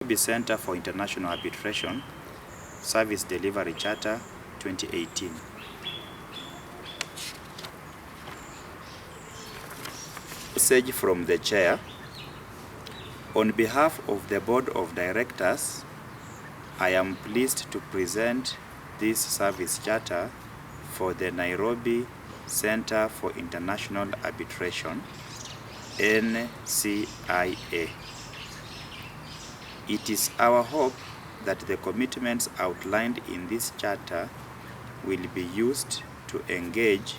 Nairobi Center for International Arbitration Service Delivery Charter 2018. Message from the Chair. On behalf of the Board of Directors, I am pleased to present this service charter for the Nairobi Center for International Arbitration, NCIA. It is our hope that the commitments outlined in this charter will be used to engage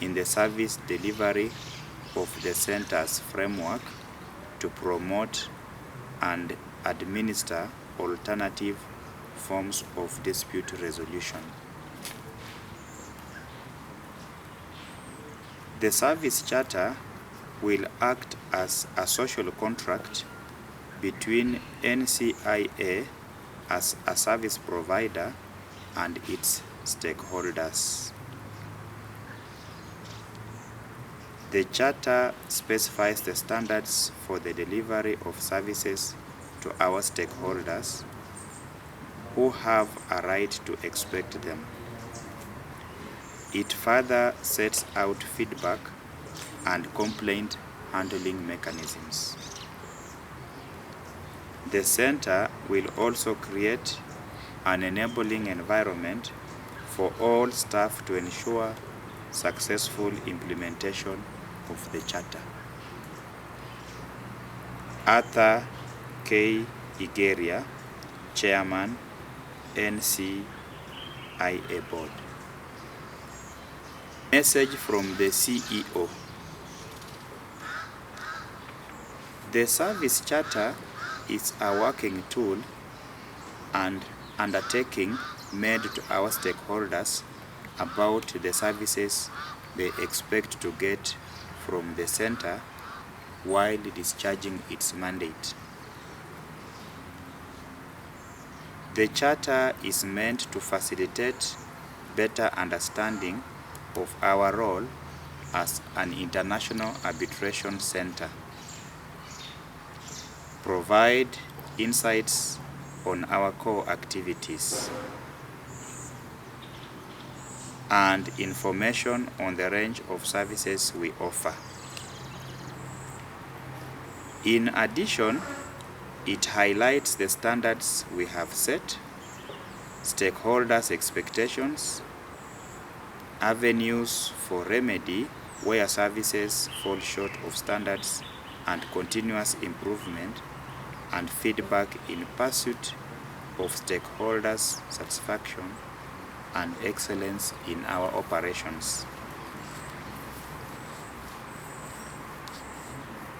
in the service delivery of the Center's framework to promote and administer alternative forms of dispute resolution. The service charter will act as a social contract between NCIA as a service provider and its stakeholders. The charter specifies the standards for the delivery of services to our stakeholders who have a right to expect them. It further sets out feedback and complaint handling mechanisms. The Center will also create an enabling environment for all staff to ensure successful implementation of the Charter. Arthur K. Igeria, Chairman, NCIA Board. Message from the CEO. The Service Charter is a working tool and undertaking made to our stakeholders about the services they expect to get from the Center while discharging its mandate. The Charter is meant to facilitate better understanding of our role as an international arbitration center, provide insights on our core activities, and information on the range of services we offer. In addition, it highlights the standards we have set, stakeholders' expectations, avenues for remedy where services fall short of standards, and continuous improvement and feedback in pursuit of stakeholders' satisfaction and excellence in our operations.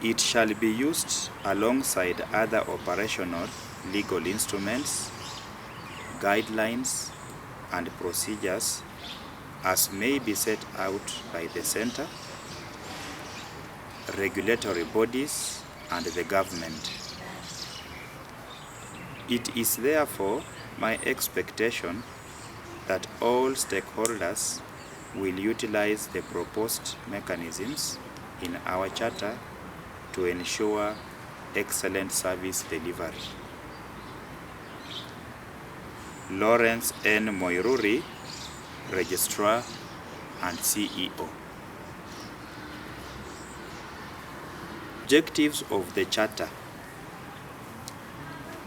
It shall be used alongside other operational legal instruments, guidelines, and procedures as may be set out by the Center, regulatory bodies, and the government. It is therefore my expectation that all stakeholders will utilize the proposed mechanisms in our Charter to ensure excellent service delivery. Lawrence N. Moiruri, Registrar and CEO. Objectives of the Charter.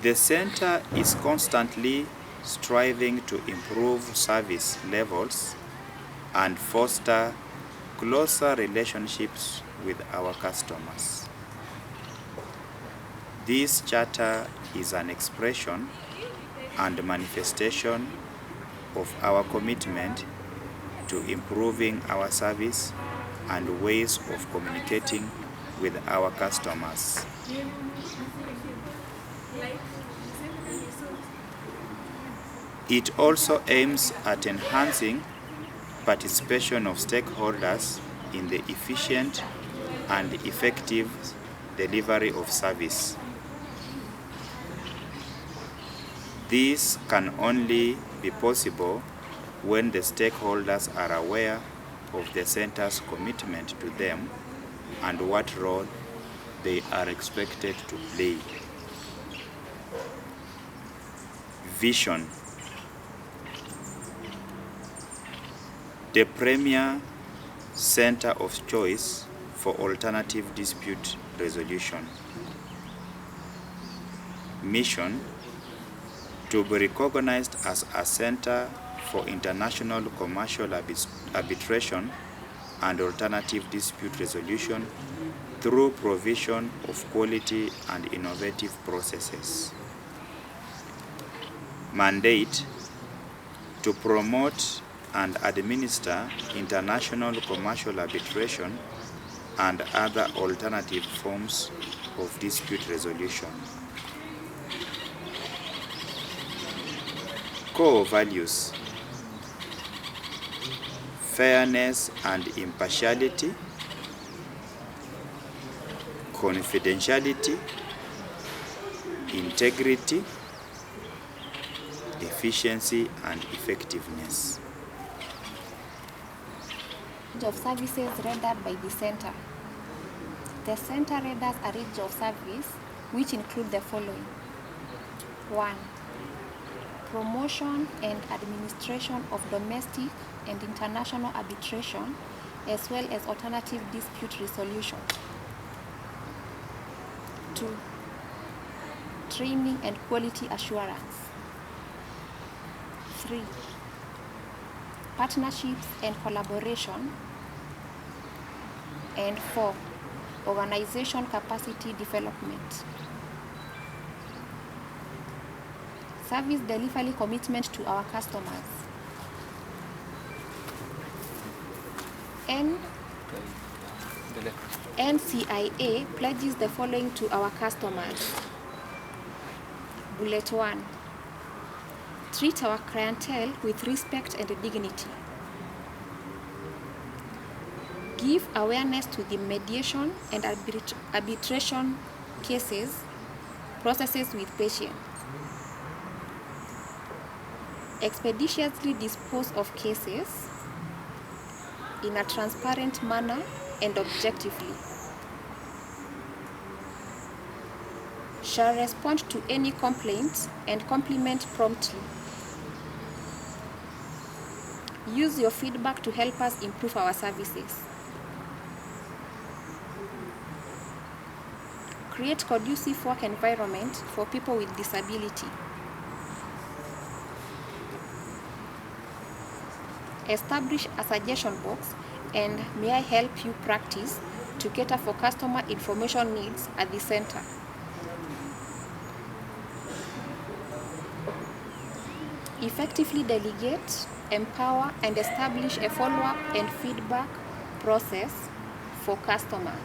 The Center is constantly striving to improve service levels and foster closer relationships with our customers. This Charter is an expression and manifestation of our commitment to improving our service and ways of communicating with our customers. It also aims at enhancing participation of stakeholders in the efficient and effective delivery of service. This can only be possible when the stakeholders are aware of the Center's commitment to them and what role they are expected to play. Vision. The premier center of choice for alternative dispute resolution. Mission. To be recognized as a center for international commercial arbitration and alternative dispute resolution through provision of quality and innovative processes. Mandate. To promote and administer international commercial arbitration and other alternative forms of dispute resolution. Core values: fairness and impartiality, confidentiality, integrity, efficiency, and effectiveness. Of services rendered by the center. The center renders a range of service which include the following. 1. Promotion and administration of domestic and international arbitration as well as alternative dispute resolution. 2. Training and quality assurance. 3. Partnerships and collaboration. And 4. Organization capacity development. Service delivery commitment to our customers. NCIA pledges the following to our customers. Bullet 1. Treat our clientele with respect and dignity. Give awareness to the mediation and arbitration processes with patience. Expeditiously dispose of cases in a transparent manner and objectively. Shall respond to any complaints and compliment promptly. Use your feedback to help us improve our services. Create conducive work environment for people with disability. Establish a suggestion box and may I help you practice to cater for customer information needs at the center. Effectively delegate, empower, and establish a follow-up and feedback process for customer.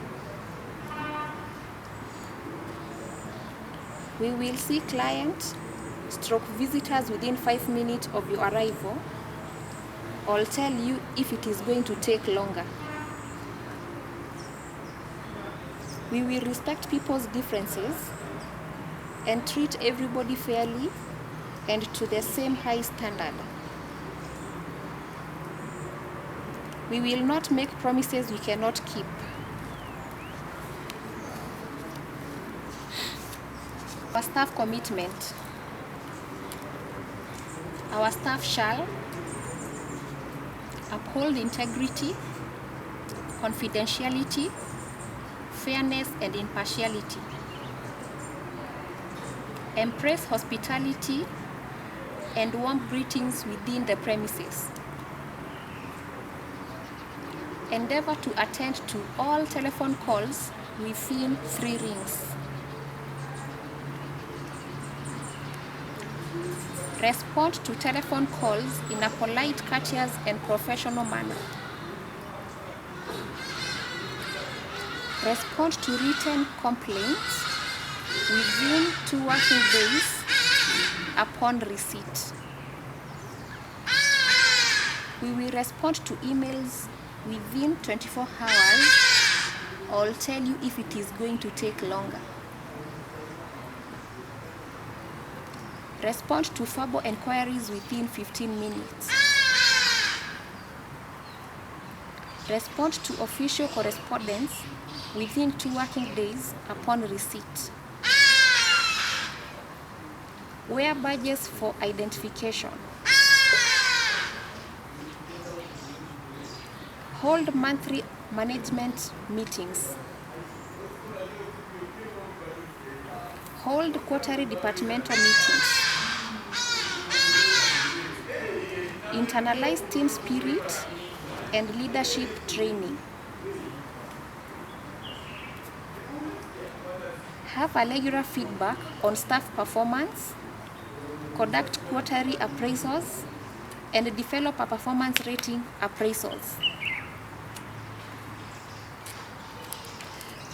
We will see client/visitors within 5 minutes of your arrival. I'll tell you if it is going to take longer. We will respect people's differences and treat everybody fairly and to the same high standard. We will not make promises we cannot keep. Our staff commitment. Our staff shall uphold integrity, confidentiality, fairness, and impartiality. Embrace hospitality and warm greetings within the premises. Endeavor to attend to all telephone calls within 3 rings. Respond to telephone calls in a polite, courteous, and professional manner. Respond to written complaints within 2 working days upon receipt. We will respond to emails within 24 hours. I'll tell you if it is going to take longer. Respond to verbal inquiries within 15 minutes. Respond to official correspondence within 2 working days upon receipt. Wear badges for identification. Hold monthly management meetings. Hold quarterly departmental meetings. Internalize team spirit and leadership training. Have a regular feedback on staff performance. Conduct quarterly appraisals and develop a performance rating appraisals.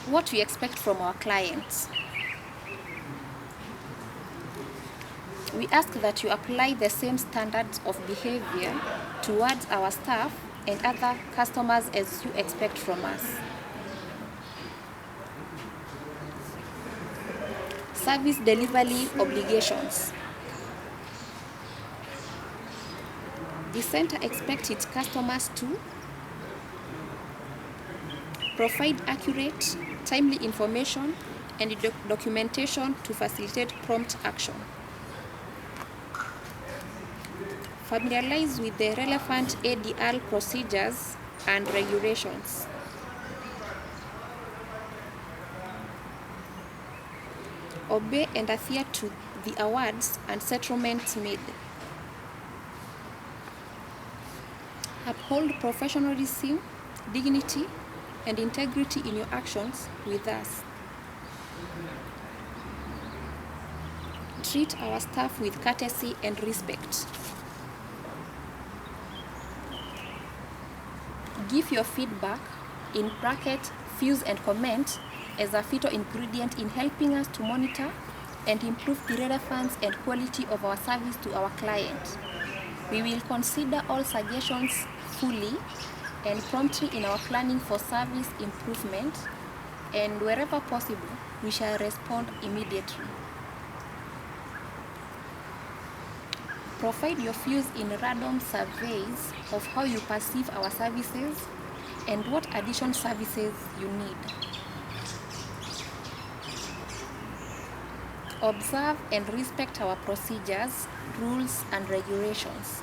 What we expect from our clients. We ask that you apply the same standards of behavior towards our staff and other customers as you expect from us. Service delivery obligations. The center expects its customers to provide accurate, timely information and documentation to facilitate prompt action. Familiarize with the relevant ADR procedures and regulations. Obey and adhere to the awards and settlements made. Uphold professionalism, dignity, and integrity in your actions with us. Treat our staff with courtesy and respect. Give your feedback, in bracket, views and comment, as a vital ingredient in helping us to monitor and improve the relevance and quality of our service to our client. We will consider all suggestions fully and promptly in our planning for service improvement, and wherever possible, we shall respond immediately. Provide your views in random surveys of how you perceive our services and what additional services you need. Observe and respect our procedures, rules, and regulations.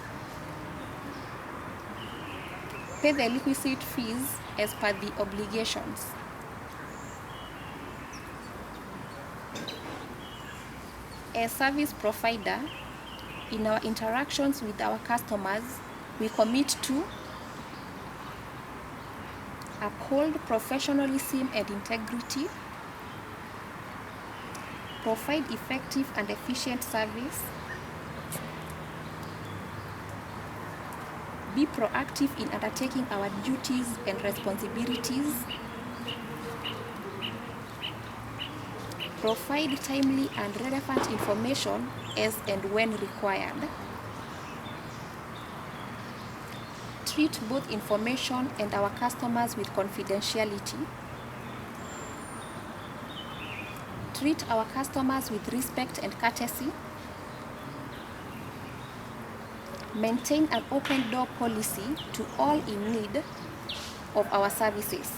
Pay the requisite fees as per the obligations. As service provider, in our interactions with our customers, we commit to uphold professionalism and integrity, provide effective and efficient service, be proactive in undertaking our duties and responsibilities, provide timely and relevant information as and when required, treat both information and our customers with confidentiality, treat our customers with respect and courtesy, maintain an open door policy to all in need of our services.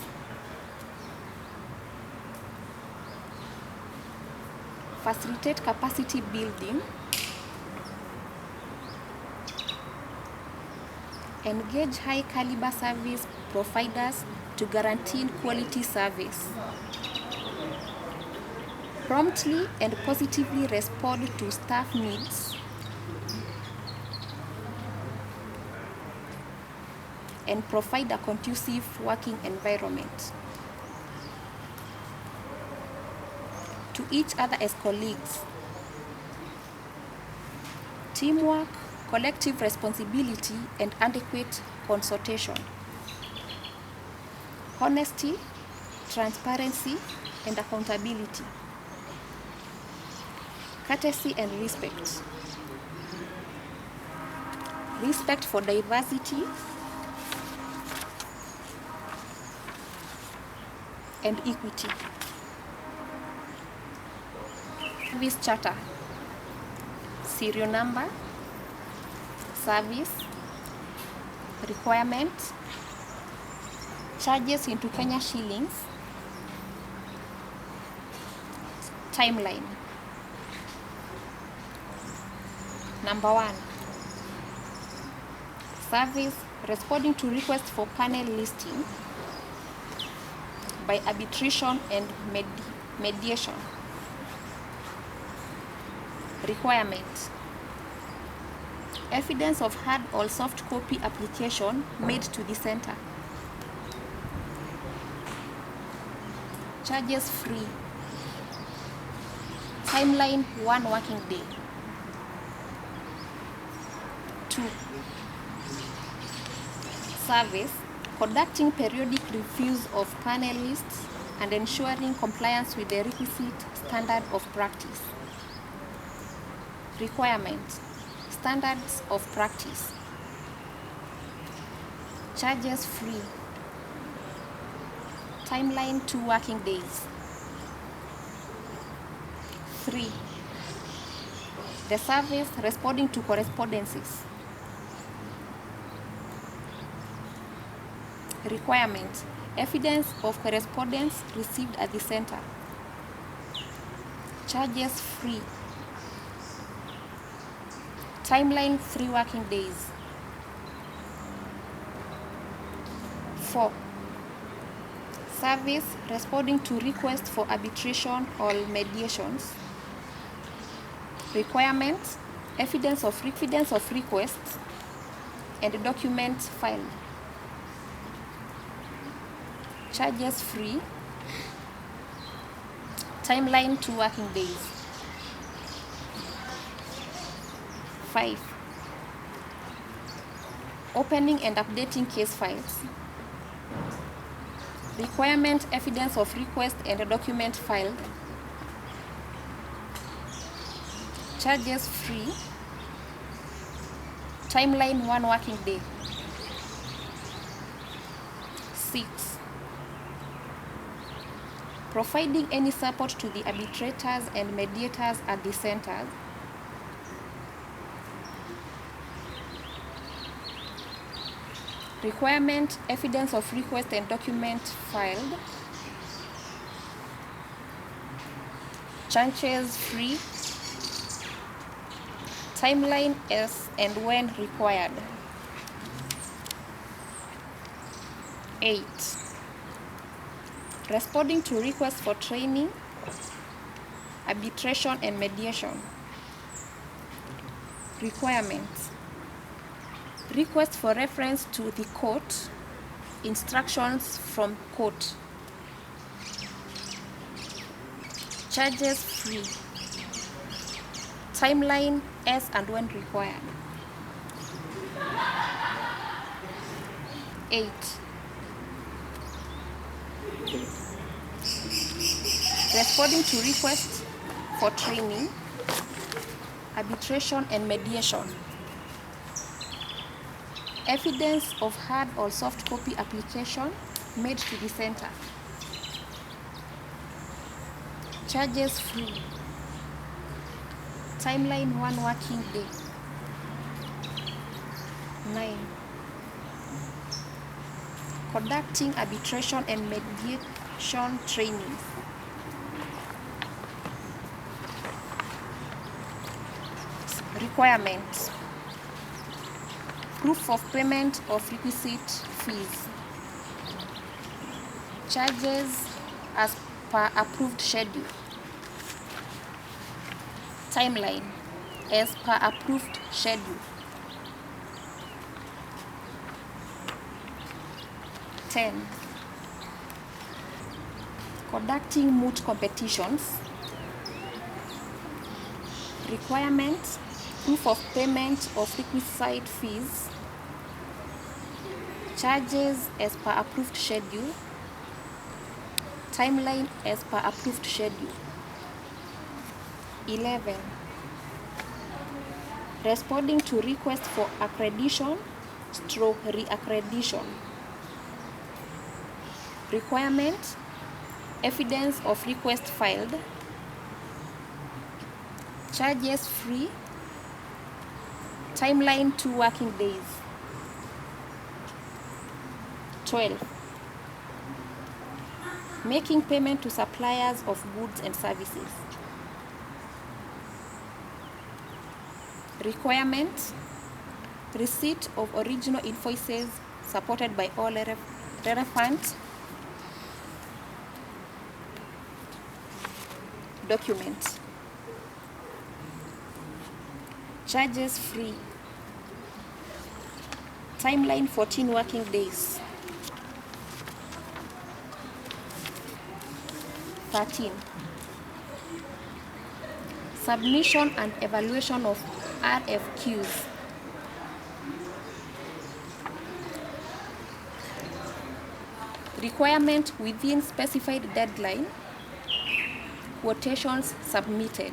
Facilitate capacity building, engage high caliber service providers to guarantee quality service, promptly and positively respond to staff needs, and provide a conducive working environment. To each other as colleagues. Teamwork, collective responsibility, and adequate consultation. Honesty, transparency, and accountability. Courtesy and respect. Respect for diversity and equity. Service charter, serial number, service, requirement, charges into Kenya shillings, timeline. Number 1. Service responding to requests for panel listing by arbitration and mediation. Requirement: evidence of hard or soft copy application made to the center. Charges free. Timeline 1 working day. 2. Service conducting periodic reviews of panel lists and ensuring compliance with the requisite standard of practice. Requirement: standards of practice. Charges free. Timeline 2 working days. 3. The service responding to correspondences. Requirement: evidence of correspondence received at the center. Charges free. Timeline 3 working days. 4. Service responding to requests for arbitration or mediations. Requirements: evidence of requests and documents filed. Charges free. Timeline 2 working days. 5. Opening and updating case files. Requirement: evidence of request and a document filed. Charges free. Timeline 1 working day. 6. Providing any support to the arbitrators and mediators at the centers. Requirement: evidence of request and document filed. Charges free. Timeline as and when required. 8. Responding to requests for training, arbitration and mediation. Requirements: request for reference to the court, instructions from court. Charges free. Timeline as and when required. 8. Responding to requests for training, arbitration and mediation. Evidence of hard or soft copy application made to the center. Charges free. Timeline 1 working day. 9. Conducting arbitration and mediation trainings. Requirements: proof of payment of requisite fees. Charges as per approved schedule. Timeline as per approved schedule. 10. Conducting moot competitions. Requirements: proof of payment of requisite fees. Charges as per approved schedule. Timeline as per approved schedule. 11. Responding to request for accreditation / re-accreditation. Requirement: evidence of request filed. Charges free. Timeline 2 working days. 12. Making payment to suppliers of goods and services. Requirement: receipt of original invoices supported by all relevant documents. Charges free. Timeline 14 working days. 13. Submission and evaluation of RFQs. Requirement within specified deadline. Quotations submitted.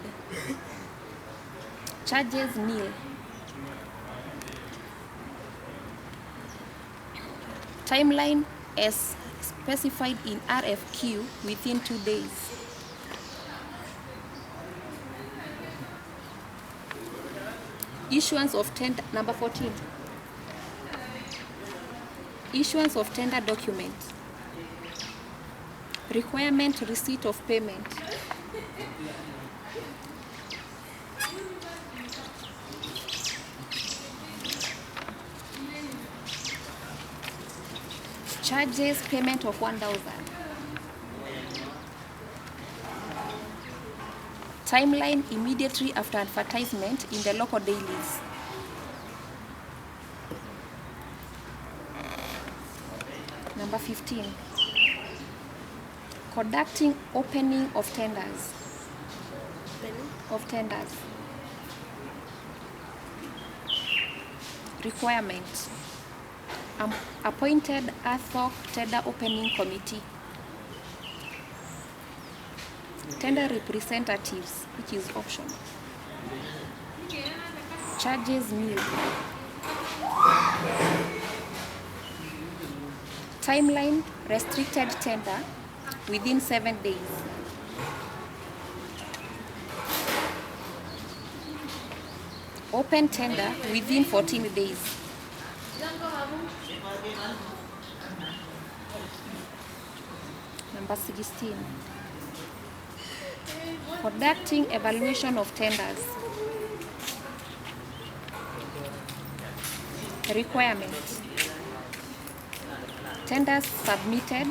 Charges nil. Timeline as specified in RFQ within 2 days. Issuance of tender, number 14. Issuance of tender document. Requirement receipt of payment. Charges payment of 1,000. Timeline immediately after advertisement in the local dailies. Number 15. Conducting opening of tenders. Requirement: appointed ad hoc tender opening committee. Tender representatives, which is optional. Charges nil. Timeline restricted tender within 7 days. Open tender within 14 days. Number 16. Conducting evaluation of tenders. Requirements: tenders submitted,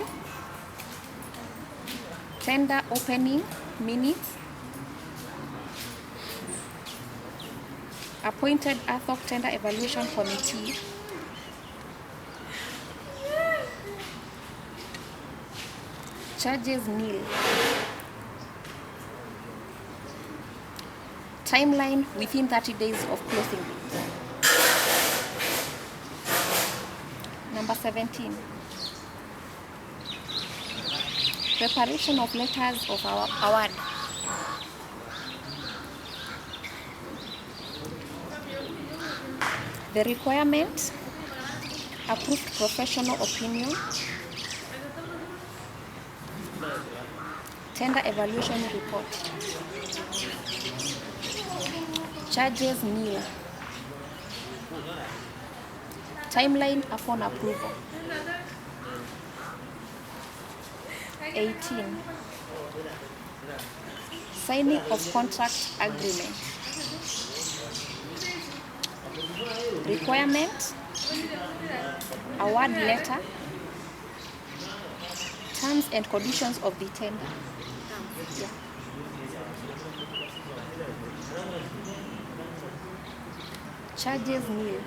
tender opening minutes, appointed ad hoc tender evaluation committee, charges nil. Timeline within 30 days of closing date. Number 17. Preparation of letters of our award. The requirement: approved professional opinion, tender evaluation report. Charges nil. Timeline upon approval. 18. Signing of contract agreement. Requirement: award letter, terms and conditions of the tender. Yeah. Charges nil.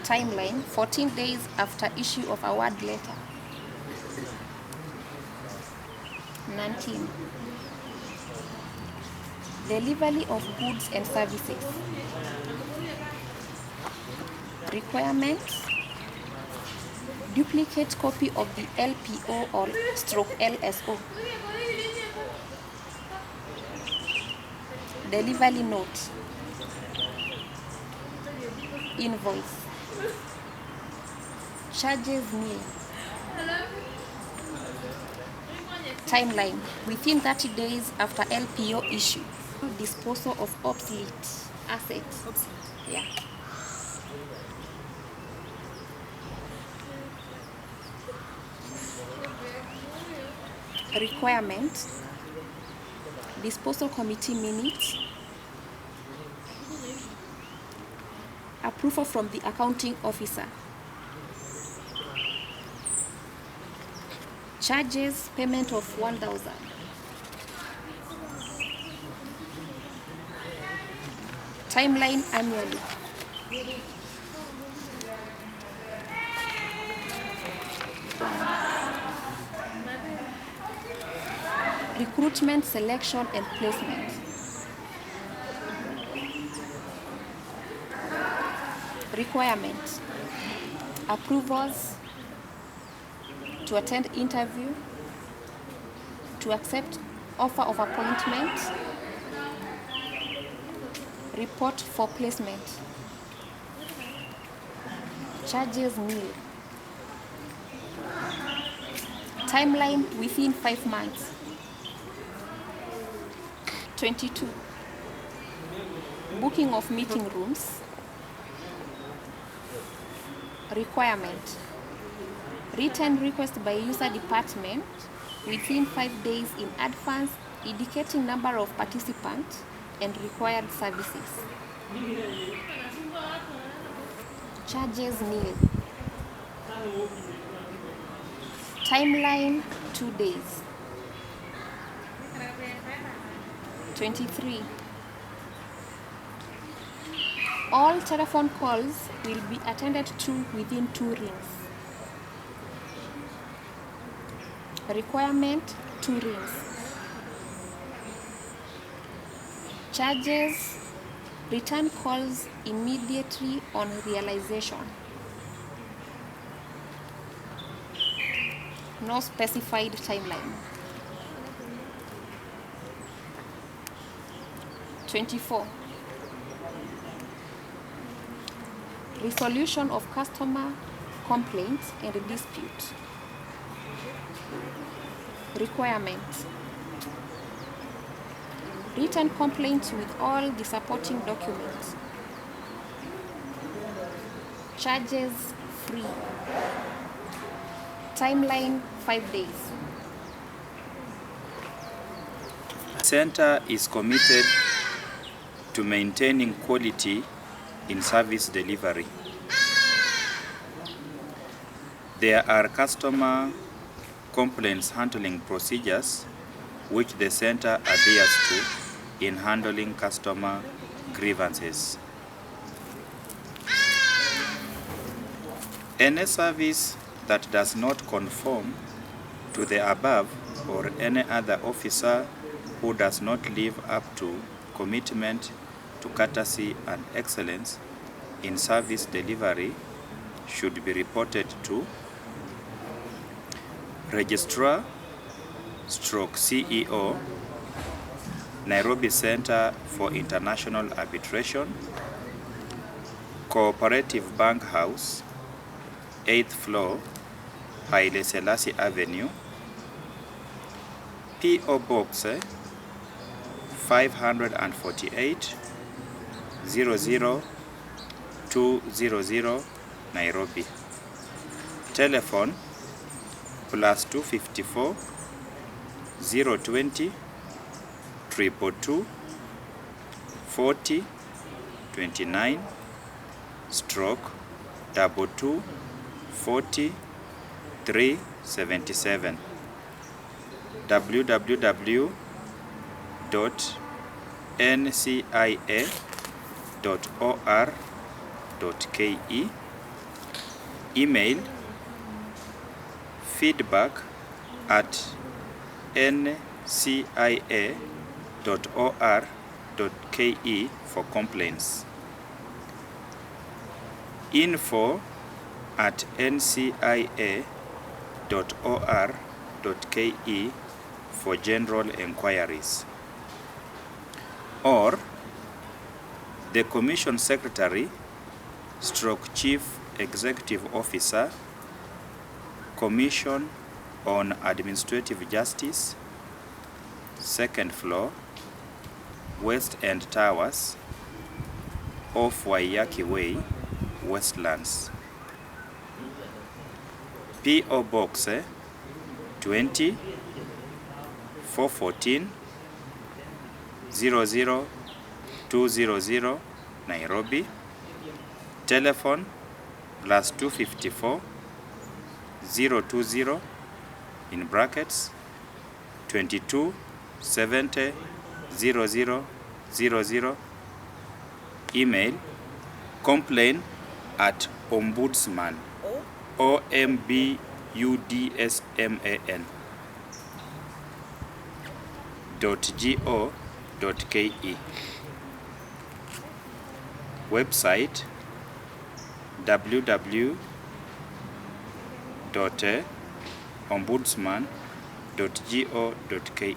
Timeline 14 days after issue of award letter. 19. Delivery of goods and services. Requirements: duplicate copy of the LPO or /LSO. Delivery note. Invoice. Charges nil. Timeline within 30 days after LPO issue. Disposal of obsolete assets. Yeah. Requirement: disposal committee minutes, approval from the accounting officer. Charges payment of 1,000. Timeline annually. Recruitment, selection, and placement. Requirements: approvals to attend interview, to accept offer of appointment, report for placement. Charges nil. Timeline within 5 months. 22. Booking of meeting rooms. Requirement: written request by user department within 5 days in advance, indicating number of participants and required services. Charges nil. Timeline 2 days. 23. All telephone calls will be attended to within 2 rings. Requirement: 2 rings. Charges: return calls immediately on realization. No specified timeline. 24. Resolution of customer complaints and disputes. Requirements: written complaints with all the supporting documents. Charges free. Timeline 5 days. Center is committed to maintaining quality in service delivery. There are customer complaints handling procedures which the center adheres to in handling customer grievances. Any service that does not conform to the above, or any other officer who does not live up to commitment to courtesy and excellence in service delivery, should be reported to Registrar / CEO, Nairobi Center for International Arbitration, Cooperative Bank House, 8th floor, Haile Selassie Avenue, P.O. Box 548 00200 Nairobi. Telephone +254 020 222 40 29 /22 40 377. www.ncia.or.ke. Email feedback@ncia.or.ke for complaints. info@ncia.or.ke for general enquiries. Or the Commission Secretary / Chief Executive Officer, Commission on Administrative Justice, 2nd floor, West End Towers, off Waiyaki Way, Westlands. P.O. Box 20 414 00200 Nairobi. Telephone +254 020 in brackets 22 70 0000. Email complain@ombudsman .go.ke. Website www.ombudsman.go.ke.